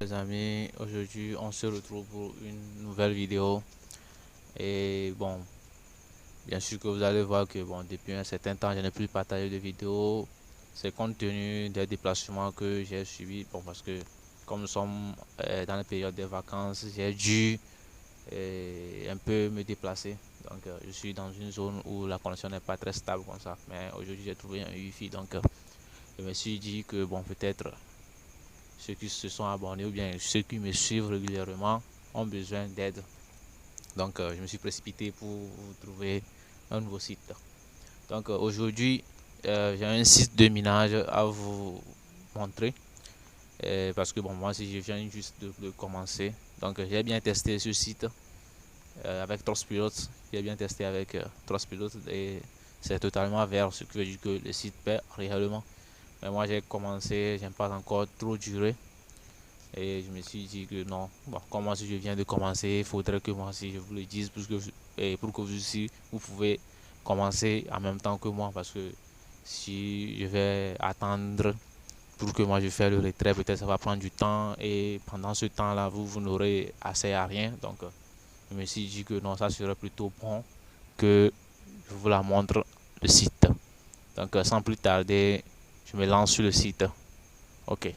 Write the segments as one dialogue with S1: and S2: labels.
S1: Les amis, aujourd'hui on se retrouve pour une nouvelle vidéo et bon, bien sûr que vous allez voir que bon, depuis un certain temps je n'ai plus partagé de vidéos. C'est compte tenu des déplacements que j'ai suivis, bon, parce que comme nous sommes dans la période des vacances, j'ai dû un peu me déplacer. Donc je suis dans une zone où la connexion n'est pas très stable comme ça, mais aujourd'hui j'ai trouvé un wifi, donc je me suis dit que bon, peut-être ceux qui se sont abonnés ou bien ceux qui me suivent régulièrement ont besoin d'aide. Donc je me suis précipité pour vous trouver un nouveau site. Donc aujourd'hui, j'ai un site de minage à vous montrer. Parce que bon, moi si je viens juste de commencer. Donc j'ai bien testé ce site avec Trustpilot. J'ai bien testé avec Trustpilot et c'est totalement vert, ce qui veut dire que le site paie réellement. Mais moi j'ai commencé, j'aime pas encore trop duré. Et je me suis dit que non, bon, comme moi si je viens de commencer, il faudrait que moi aussi je vous le dise pour que vous aussi vous pouvez commencer en même temps que moi, parce que si je vais attendre pour que moi je fasse le retrait, peut-être ça va prendre du temps et pendant ce temps-là vous n'aurez assez à rien. Donc je me suis dit que non, ça serait plutôt bon que je vous la montre le site. Donc sans plus tarder, je me lance sur le site. Ok.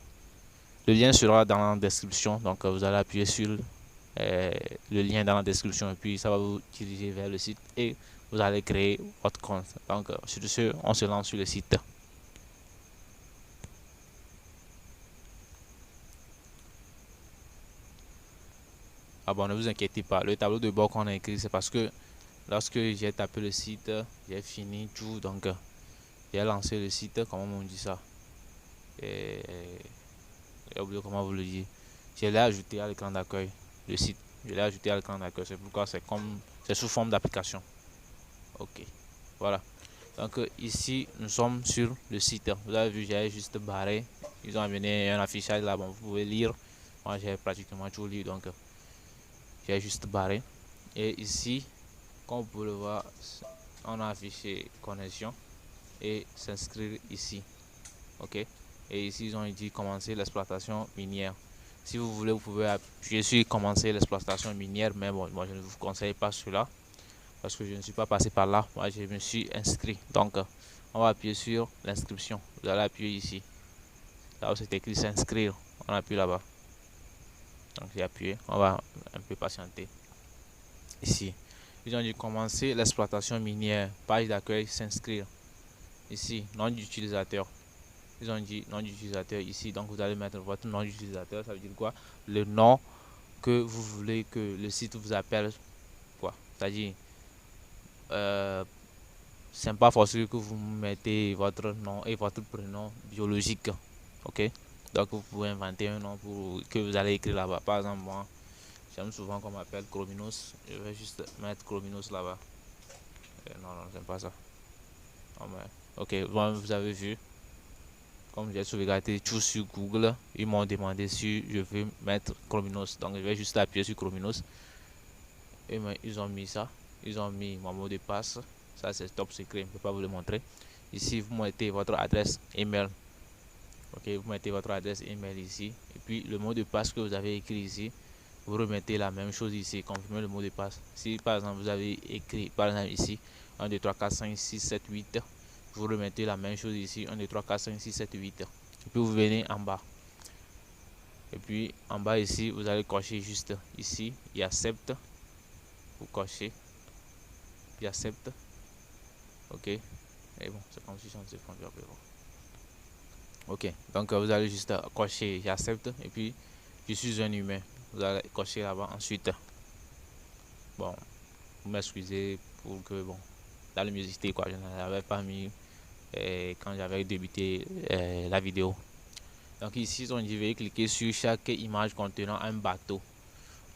S1: Le lien sera dans la description, donc vous allez appuyer sur le lien dans la description et puis ça va vous diriger vers le site et vous allez créer votre compte. Donc sur ce, on se lance sur le site. Ah bon, ne vous inquiétez pas, le tableau de bord qu'on a écrit, c'est parce que lorsque j'ai tapé le site, j'ai fini tout, donc j'ai lancé le site, comment on dit ça, et j'ai oublié comment vous le dire. Je l'ai ajouté à l'écran d'accueil, le site. Je l'ai ajouté à l'écran d'accueil, c'est pourquoi c'est sous forme d'application. Ok, voilà. Donc ici, nous sommes sur le site. Vous avez vu, j'ai juste barré. Ils ont amené un affichage là, bon, vous pouvez lire. Moi, j'ai pratiquement tout lu, donc j'ai juste barré. Et ici, comme vous pouvez le voir, on a affiché connexion et s'inscrire ici. Ok. Et ici, ils ont dit commencer l'exploitation minière. Si vous voulez, vous pouvez appuyer sur commencer l'exploitation minière, mais bon, moi, je ne vous conseille pas cela parce que je ne suis pas passé par là. Moi, je me suis inscrit. Donc, on va appuyer sur l'inscription. Vous allez appuyer ici. Là où c'est écrit s'inscrire, on appuie là-bas. Donc, j'ai appuyé. On va un peu patienter. Ici, ils ont dit commencer l'exploitation minière. Page d'accueil, s'inscrire. Ici, nom d'utilisateur. Ils ont dit nom d'utilisateur ici. Donc, vous allez mettre votre nom d'utilisateur. Ça veut dire quoi? Le nom que vous voulez que le site vous appelle. Quoi? C'est-à-dire, euh, c'est pas forcément que vous mettez votre nom et votre prénom biologique. Ok? Donc vous pouvez inventer un nom que vous allez écrire là-bas. Par exemple, moi, j'aime souvent qu'on m'appelle Chrominos. Je vais juste mettre Chrominos là-bas. Non, non, j'aime pas ça. Non, mais... Ok, bon, vous avez vu. Comme j'ai sauvegardé tout sur Google, ils m'ont demandé si je veux mettre Chrominos. Donc je vais juste appuyer sur Chrominos. Et ils ont mis ça. Ils ont mis mon mot de passe. Ça c'est top secret, je ne peux pas vous le montrer. Ici, vous mettez votre adresse email. Ok, vous mettez votre adresse email ici. Et puis le mot de passe que vous avez écrit ici, vous remettez la même chose ici. Confirmez le mot de passe. Si par exemple vous avez écrit par exemple ici 1, 2, 3, 4, 5, 6, 7, 8, vous remettez la même chose ici 1, 2, 3, 4, 5, 6, 7, 8. Et puis vous venez en bas. Et puis en bas ici, vous allez cocher juste ici, il accepte. Vous cochez, il accepte. Ok. Et bon, c'est comme si on se prend bien. Ok, donc vous allez juste cocher j'accepte et puis je suis un humain. Vous allez cocher là-bas ensuite. Bon, vous m'excusez pour que bon, la luminosité quoi, je ne l'avais pas mis quand j'avais débuté la vidéo. Donc ici, on dit veuillez cliquer sur chaque image contenant un bateau.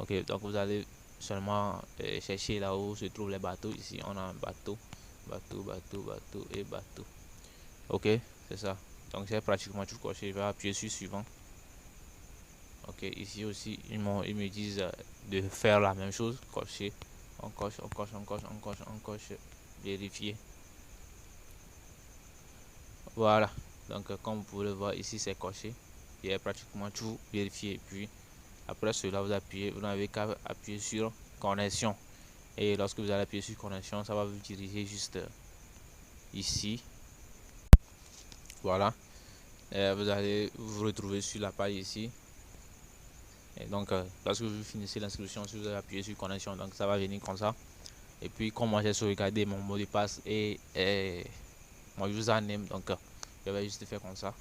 S1: Ok, donc vous allez seulement chercher là où se trouvent les bateaux. Ici, on a un bateau, bateau et bateau. Ok, c'est ça. Donc j'ai pratiquement tout coché. Je vais appuyer sur suivant. Ok, ici aussi ils me disent de faire la même chose, cocher, on coche, on coche, on coche, on coche, on coche, vérifier. Voilà, donc comme vous pouvez le voir ici c'est coché, j'ai pratiquement tout vérifié. Puis Après cela, vous n'avez qu'à appuyer sur connexion. Et lorsque vous allez appuyer sur connexion, ça va vous diriger juste ici. Voilà. Et vous allez vous retrouver sur la page ici. Et donc, lorsque vous finissez l'inscription, si vous avez appuyé sur connexion, donc ça va venir comme ça. Et puis, comme moi j'ai sauvegardé mon mot de passe et mon username, donc je vais juste faire comme ça.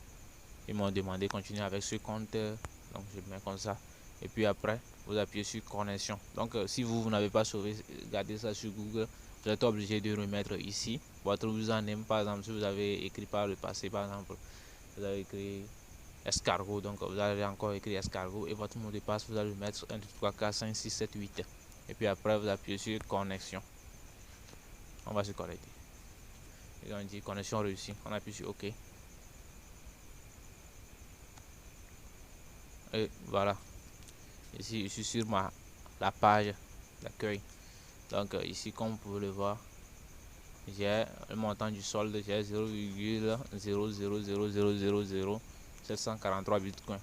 S1: Ils m'ont demandé de continuer avec ce compte, donc je mets comme ça. Et puis après, vous appuyez sur connexion. Donc, si vous n'avez pas sauvegardé ça sur Google, vous êtes obligé de remettre ici votre username. Par exemple, si vous avez écrit par le passé, par exemple, vous avez écrit escargot, donc vous allez encore écrire escargot et votre mot de passe, vous allez mettre 1, 2, 3, 4, 5, 6, 7, 8. Et puis après, vous appuyez sur connexion. On va se connecter. Et on dit connexion réussie. On appuie sur OK. Et voilà. Ici, je suis sur la page d'accueil. Donc ici, comme vous pouvez le voir, j'ai le montant du solde, j'ai 0,0000743 bitcoins.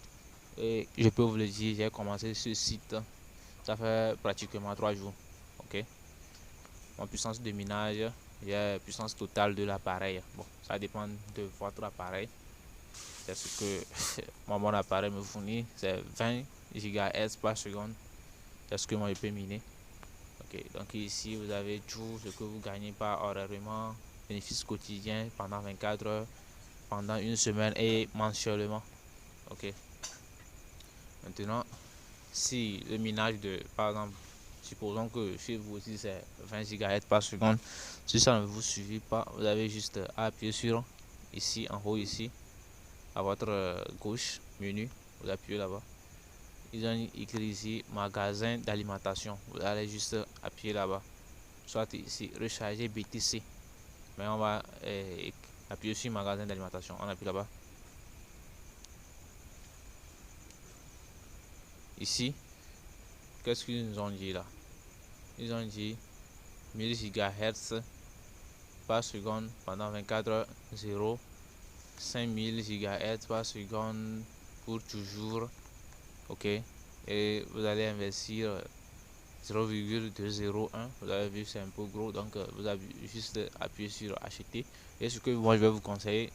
S1: Et je peux vous le dire, j'ai commencé ce site, ça fait pratiquement 3 jours. Ok. Mon puissance de minage, j'ai la puissance totale de l'appareil. Bon, ça dépend de votre appareil. C'est ce que mon appareil me fournit, c'est 20 GHz par seconde. C'est ce que moi je peux miner. Ok, donc ici vous avez tout ce que vous gagnez par horairement, bénéfices quotidiens pendant 24 heures, pendant une semaine et mensuellement. Ok. Maintenant, si le minage de, par exemple, supposons que chez vous aussi c'est 20 GHz par seconde, si ça ne vous suffit pas, vous avez juste à appuyer sur ici, en haut ici, à votre gauche, menu, vous appuyez là-bas. Ils ont écrit ici magasin d'alimentation. Vous allez juste appuyer là-bas. Soit ici recharger BTC. Mais on va appuyer sur magasin d'alimentation. On appuie là-bas. Ici, qu'est-ce qu'ils nous ont dit là? Ils ont dit 1000 GHz par seconde pendant 24 heures, 0, 5000 GHz par seconde pour toujours. Ok. Et vous allez investir 0,201. Vous avez vu, c'est un peu gros, donc vous avez juste appuyé sur acheter. Et ce que moi je vais vous conseiller,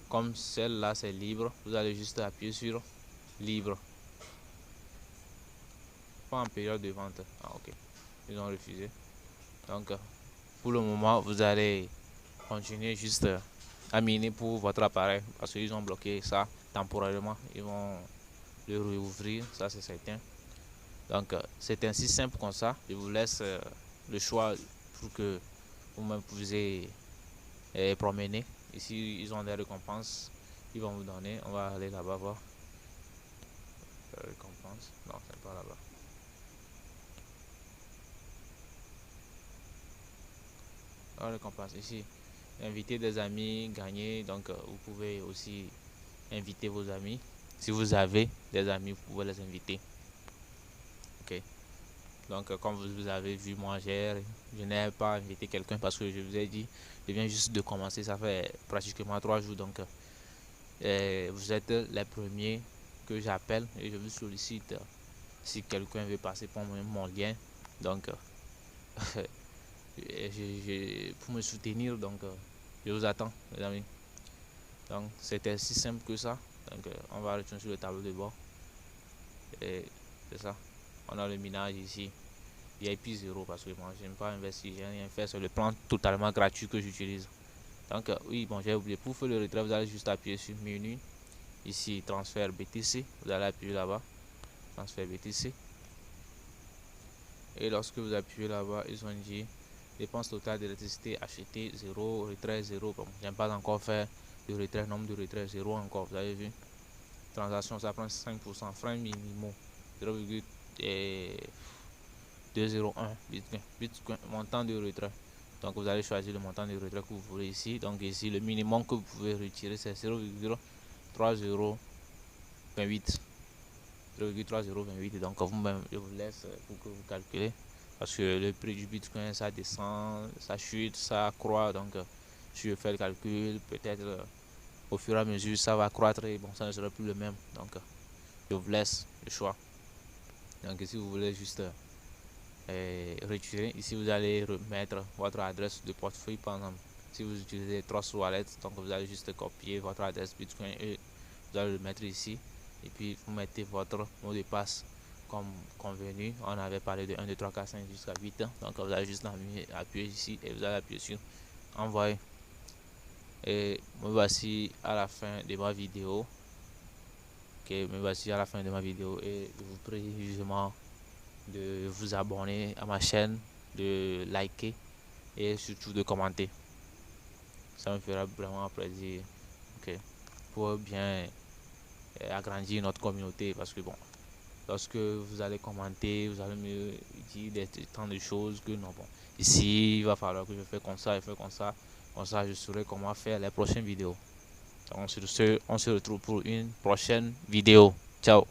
S1: comme celle-là c'est libre, vous allez juste appuyer sur libre. Pas en période de vente. Ah ok, ils ont refusé. Donc pour le moment, vous allez continuer juste à miner pour votre appareil parce qu'ils ont bloqué ça temporairement. Ils vont le réouvrir, ça c'est certain. Donc c'est ainsi simple comme ça. Je vous laisse le choix pour que vous-même puissiez promener. Ici ils ont des récompenses. Ils vont vous donner. On va aller là-bas voir. Récompense. Non, c'est pas là-bas. La récompense ici. Inviter des amis, gagner. Donc vous pouvez aussi inviter vos amis. Si vous avez des amis, vous pouvez les inviter. Ok. Donc, comme vous avez vu, moi, je n'ai pas invité quelqu'un parce que je vous ai dit, je viens juste de commencer, ça fait pratiquement 3 jours. Donc, vous êtes les premiers que j'appelle et je vous sollicite si quelqu'un veut passer pour mon lien. Donc, pour me soutenir, donc, je vous attends, les amis. Donc, c'était si simple que ça. Donc, on va retourner sur le tableau de bord. Et c'est ça. On a le minage ici. VIP 0 parce que moi j'aime pas investir, j'ai rien fait, c'est le plan totalement gratuit que j'utilise. Donc oui, bon, j'ai oublié, pour faire le retrait, vous allez juste appuyer sur menu, ici transfert BTC, vous allez appuyer là-bas, transfert BTC. Et lorsque vous appuyez là-bas, ils ont dit dépense totale d'électricité achetée 0, retrait 0. Bon, j'aime pas encore faire le retrait, nombre de retrait 0 encore, vous avez vu. Transaction, ça prend 5%, frein minimum 0,201 Bitcoin, montant de retrait. Donc vous allez choisir le montant de retrait que vous voulez ici. Donc ici, le minimum que vous pouvez retirer, c'est 0,3028. 0,3028. Donc vous-même, je vous laisse pour que vous calculez. Parce que le prix du Bitcoin, ça descend, ça chute, ça croît. Donc si je fais le calcul, peut-être au fur et à mesure, ça va croître et bon, ça ne sera plus le même. Donc je vous laisse le choix. Donc si vous voulez juste retirer, ici vous allez remettre votre adresse de portefeuille par exemple. Si vous utilisez Trust Wallet, donc vous allez juste copier votre adresse Bitcoin et vous allez le mettre ici. Et puis vous mettez votre mot de passe comme convenu. On avait parlé de 1, 2, 3, 4, 5 jusqu'à 8. Donc vous allez juste appuyer ici et vous allez appuyer sur envoyer. Et me voici à la fin de ma vidéo. Ok, me voici à la fin de ma vidéo et je vous prie justement de vous abonner à ma chaîne, de liker et surtout de commenter. Ça me fera vraiment plaisir, ok, pour bien agrandir notre communauté. Parce que bon, lorsque vous allez commenter, vous allez me dire tant de choses que non, bon, ici il va falloir que je fasse comme ça, comme ça je saurai comment faire les prochaines vidéos. Donc, on se retrouve pour une prochaine vidéo. Ciao.